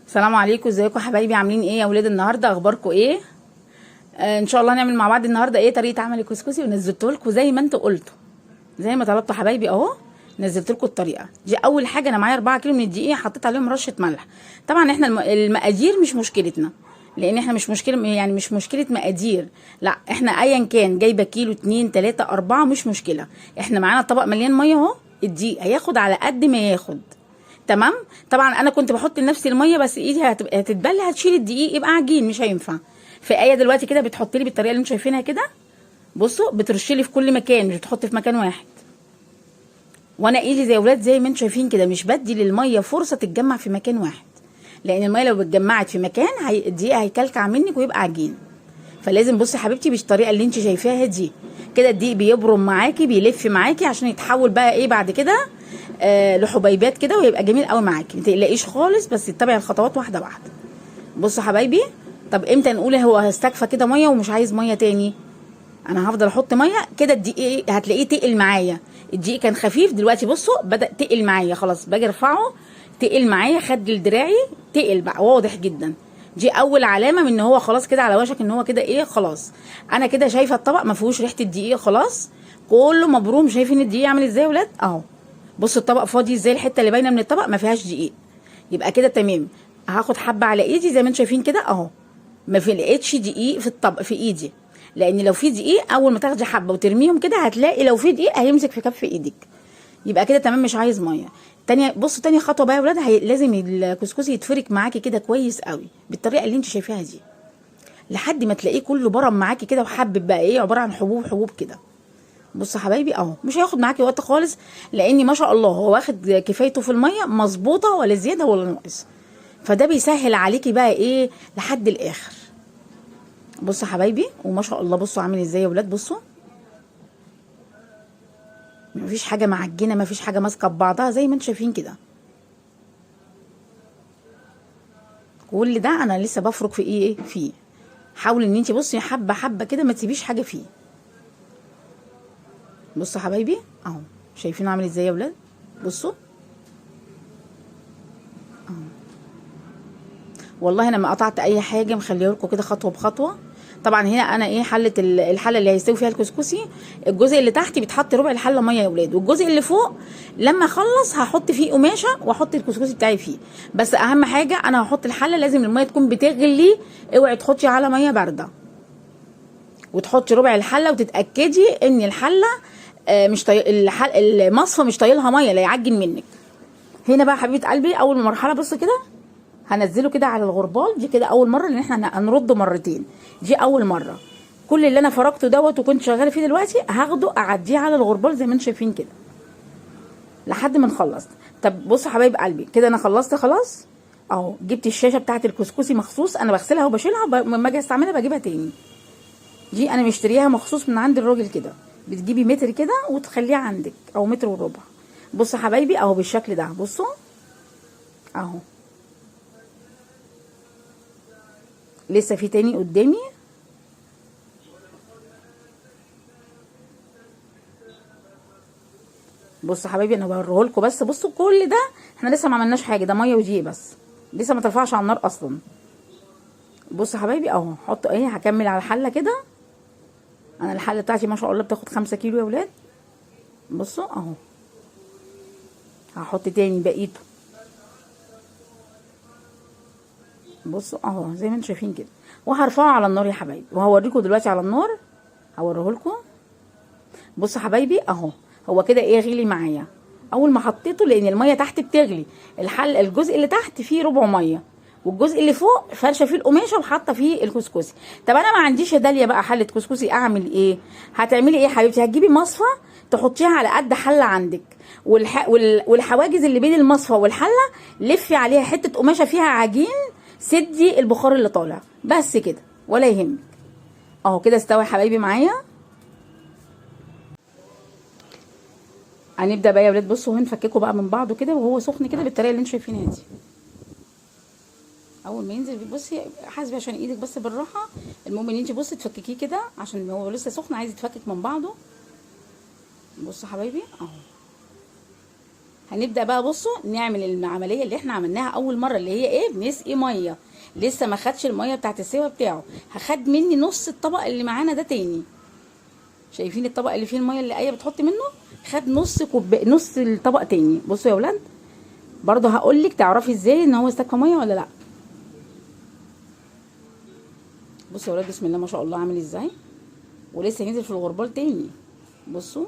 السلام عليكم، ازيكم حبايبي؟ عاملين ايه يا ولاد؟ النهارده اخباركم ايه؟ ان شاء الله نعمل مع بعض النهارده ايه طريقه عمل الكسكسي، ونزلته لكم زي ما انتوا قلتوا، زي ما طلبتوا حبايبي اهو. نزلت لكم الطريقه دي. اول حاجه انا معايا 4 كيلو من الدقيق، حطيت عليهم رشه ملح. طبعا احنا المقادير مش مشكلتنا، لان احنا مش مشكله، يعني مش مشكله مقادير. لا، احنا ايا كان جايبه كيلو 2 3 4 مش مشكله. احنا معانا طبق مليان ميه اهو، الدقيق هياخد على قد ما ياخد. تمام. طبعا انا كنت بحط لنفسي الميه، بس ايدي هتتبل، هتشيل الدقيق يبقى عجين، مش هينفع. في ايه دلوقتي كده بتحط لي بالطريقه اللي انتوا شايفينها كده. بصوا، بترشي لي في كل مكان، مش بتحط في مكان واحد. وانا ايدي زي اولاد زي ما انتوا شايفين كده، مش بدي للميه فرصه تتجمع في مكان واحد، لان الميه لو اتجمعت في مكان الدقيق هيكلكع منك ويبقى عجين. فلازم بصي حبيبتي بالطريقه اللي انت شايفاها دي كده، الدقيق بيبرم معاكي، بيلف معاكي عشان يتحول بقى ايه بعد كده لحبيبات كده، ويبقى جميل قوي معاكي. ما تقلقيش خالص، بس اتبعي الخطوات واحده واحده. بصوا حبايبي، طب امتى نقول هو هستكفى كده ميه ومش عايز ميه تاني؟ انا هفضل احط ميه كده، الدقيق هتلاقيه تقل معايا. الدقيق كان خفيف، دلوقتي بصوا بدا تقل معايا خلاص، باجي ارفعه تقل معايا، خد لدراعي تقل بقى واضح جدا. دي اول علامه من ان هو خلاص كده على وشك ان هو كده ايه خلاص. انا كده شايفه الطبق ما فيهوش ريحه الدقيق خلاص، كله مبروم. شايفين الدقيق عامل ازاي يا ولاد؟ اهو بصوا الطبق فاضي ازاي، الحته اللي باينه من الطبق ما فيهاش دقيق. يبقى كده تمام. هاخد حبه على ايدي زي ما انتم شايفين كده اهو، ما في لقيتش دقيق في الطبق في ايدي، لان لو في دقيق اول ما تاخدي حبه وترميهم كده هتلاقي لو في دقيق هيمسك في كف ايدك. يبقى كده تمام، مش عايز ميه تانية. بصوا تاني خطوه بقى يا ولاد، لازم الكسكسي يتفرك معاكي كده كويس قوي بالطريقه اللي انت شايفاها دي، لحد ما تلاقيه كله برم معاكي كده، وحبب بقى ايه عباره عن حبوب حبوب كده. بصوا حبايبي اهو، مش هياخد معاكي وقت خالص، لاني ما شاء الله هو واخد كفايته في الميه مظبوطه، ولا زياده ولا ناقص. فده بيسهل عليكي بقى ايه لحد الاخر. بصوا حبايبي، وما شاء الله بصوا عامل ازاي يا ولاد. بصوا مفيش حاجه معجنه، مفيش حاجه ماسكه ببعضها، زي ما انتم شايفين كده. كل ده انا لسه بفرك في ايه فيه. حاولي ان انت بصي حبه حبه كده، ما تسيبيش حاجه فيه. بصوا حبايبي اهو، شايفينه عامل ازاي يا ولاد؟ بصوا اهو، والله انا ما قطعت اي حاجه، مخليه لكم كده خطوه بخطوه. طبعا هنا انا ايه الحله اللي هيستوي فيها الكسكسي، الجزء اللي تحت بيتحط ربع الحله ميه يا ولاد، والجزء اللي فوق لما اخلص هحط فيه قماشه واحط الكسكسي بتاعي فيه. بس اهم حاجه انا هحط الحله لازم الميه تكون بتغلي، اوعي تحطي على ميه بارده، وتحطي ربع الحله، وتتاكدي ان الحله مش المصفى مش طايلها ميه لا يعجن منك. هنا بقى حبيبه قلبي اول مرحله بص كده، هنزله كده على الغربال دي كده اول مره، لان احنا هنرده مرتين. دي اول مره. كل اللي انا فرقته دوت وكنت شغاله فيه دلوقتي هاخده اعديه على الغربال زي ما انتم شايفين كده لحد ما نخلص. طب بصوا حبايب قلبي، كده انا خلصت خلاص اهو. جبت الشاشه بتاعت الكسكسي مخصوص، انا بغسلها وبشيلها، لما اجي استعملها بجيبها تاني. دي انا مشتريها مخصوص من عند الراجل كده، بتجيبي متر كده وتخليها عندك، او متر وربع. بصوا حبايبي اهو بالشكل ده. بصوا اهو، لسه في تاني قدامي. بصوا حبايبي انا بوريهولكوا بس. بصوا كل ده احنا لسه ما عملناش حاجه، ده ميه ودقيق بس، لسه ما ترفعش على النار اصلا. بصوا حبايبي اهو، حط ايه، هكمل على الحله كده. انا الحله بتاعتي ما شاء الله بتاخد 5 كيلو يا ولاد. بصوا اهو، هحط تاني بقيته. بصوا اهو زي ما انتم شايفين كده، وهرفعه على النار يا حبايبي، وهوريكم دلوقتي على النار، هوريهولكم. بصوا حبايبي اهو، هو كده ايه غلي معايا اول ما حطيته، لان الميه تحت بتغلي. الجزء اللي تحت فيه ربع ميه، والجزء اللي فوق فرشه فيه القماشه وحاطه فيه الكسكسي. طب انا ما عنديش يا داليا بقى حله كسكسي، اعمل ايه؟ هتعملي ايه يا حبيبتي؟ هتجيبي مصفى تحطيها على قد حله عندك، والحواجز اللي بين المصفى والحله لفي عليها حته قماشه فيها عجين، سدي البخار اللي طالع بس كده ولا يهمك. اهو كده استوى يا حبايبي معايا. هنبدا بقى يا ولاد. بصوا هنفككه بقى من بعضه كده وهو سخن كده بالطريقه اللي انتم شايفينها دي. اول ما ينزل بصي حاسبي عشان ايدك بس بالراحه. المهم ان انت بصي تفككيه كده عشان هو لسه سخن، عايز يتفكك من بعضه. بصوا حبايبي اهو، هنبدا بقى بصوا نعمل العمليه اللي احنا عملناها اول مره، اللي هي ايه؟ بنسقي ميه، لسه ما خدش الميه بتاعت السوا بتاعه، هخد مني نص الطبق اللي معانا ده تاني. شايفين الطبق اللي فيه الميه اللي ايه بتحط منه؟ خد نص الطبق تاني. بصوا يا ولاد، برضه هقول لك تعرفي ازاي ان هو استكفى ميه ولا لا. بصوا يا ولاد، بسم الله ما شاء الله عامل ازاي، ولسه ينزل في الغربال تاني. بصوا،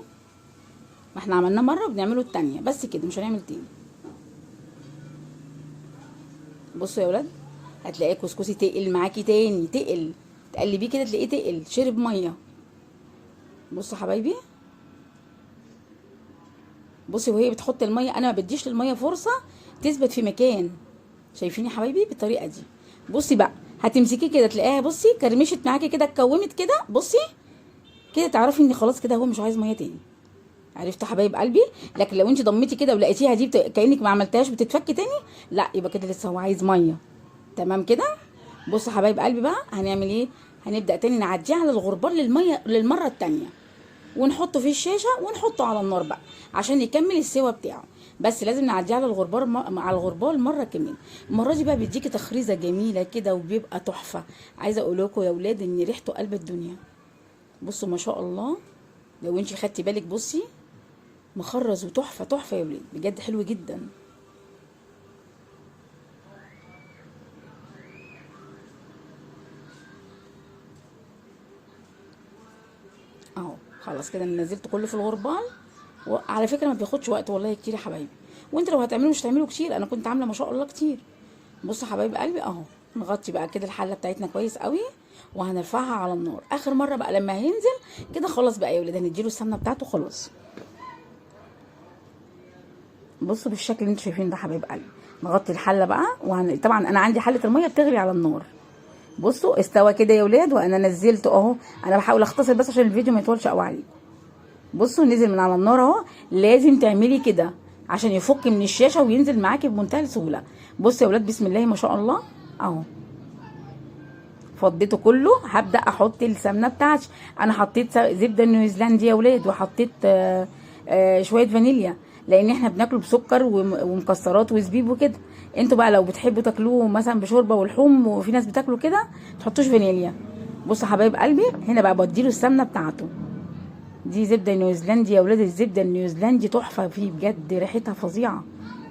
ما احنا عملناه مره بنعمله التانيه بس كده، مش هنعمل تاني. بصوا يا ولاد، هتلاقي كسكسي تقل معاكي تاني، تقل، تقلبيه كده تلاقيه تقل، شرب ميه. بصوا حبايبي، بصي وهي بتحط الميه انا ما بديش للميه فرصه تثبت في مكان. شايفين يا حبايبي بالطريقه دي؟ بصي بقى، هتمسكيه كده تلاقيها بصي كرمشت معاكي كده، اتكومت كده، بصي كده تعرفي ان خلاص كده هو مش عايز ميه تاني. عرفتوا حبايب قلبي؟ لكن لو انت ضميتي كده ولقيتيها دي كانك ما عملتهاش بتتفك تاني، لا يبقى كده لسه هو عايز ميه. تمام كده؟ بصوا حبايب قلبي بقى هنعمل ايه؟ هنبدا تاني نعديه على الغربال للميه للمره التانيه، ونحطه في الشاشه ونحطه على النار بقى عشان يكمل السوا بتاعه. بس لازم نعديه على الغربال مع الغربال مره كمان. المره دي بقى بيديكي تخريزه جميله كده وبيبقى تحفه. عايزه اقول لكم يا اولاد ان ريحته قلب الدنيا. بصوا ما شاء الله، لو انت خدتي بالك بصي مخرز وتحفه تحفه يا ولاد، بجد حلو جدا. اهو خلاص كده انا نزلت كله في الغربال. وعلى فكره ما بياخدش وقت والله كتير يا حبايبي، وانت لو هتعملوا مش هتعملوا كتير، انا كنت عامله ما شاء الله كتير. بصوا حبايب قلبي اهو، نغطي بقى كده الحله بتاعتنا كويس قوي وهنرفعها على النار. اخر مره بقى لما هينزل كده خلاص بقى يا ولاد هنديله السمنه بتاعته خلاص. بصوا بالشكل اللي انتوا شايفينه ده حبايب قلبي. نغطي الحله بقى طبعا انا عندي حله الميه بتغلي على النار. بصوا استوى كده يا ولاد، وانا نزلته اهو. انا بحاول اختصر بس عشان الفيديو ما يطولش قوي عليكم. بصوا نزل من على النار اهو. لازم تعملي كده عشان يفك من الشاشه وينزل معاكي بمنتهى السهوله. بصوا يا ولاد بسم الله ما شاء الله اهو، فضيته كله. هبدا احط السمنه بتاعتي. انا حطيت زبده نيوزيلندي يا ولاد، وحطيت شويه فانيليا، لان احنا بناكله بسكر ومكسرات وزبيب وكده. انتوا بقى لو بتحبوا تاكلوه مثلا بشوربه ولحوم، وفي ناس بتاكله كده، تحطوش فانيليا. بصوا حبايب قلبي هنا بقى بديله السمنه بتاعته. دي زبده نيوزيلندي يا ولاد، الزبده النيوزيلندي تحفه فيه بجد، ريحتها فظيعه.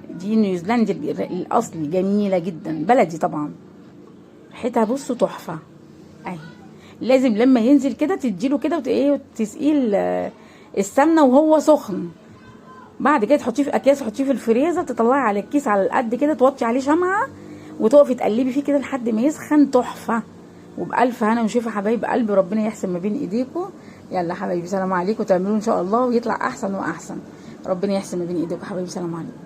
دي نيوزيلندي الاصلي، جميله جدا، بلدي طبعا، ريحتها بصوا تحفه اهي. لازم لما ينزل كده تديله كده وتسقيه السمنه وهو سخن. بعد كده تحطيه في اكياس، تحطيه في الفريزر، تطلعي على الكيس على القد كده، توطي عليه شمعه وتقفي تقلبي فيه كده لحد ما يسخن. تحفه وبألف هنا وشفا حبايب قلبي، ربنا يحسن ما بين ايديكم. يلا حبايبي سلام عليكم، تعملوه ان شاء الله ويطلع احسن واحسن. ربنا يحسن ما بين ايديكم حبايبي، سلام عليكم.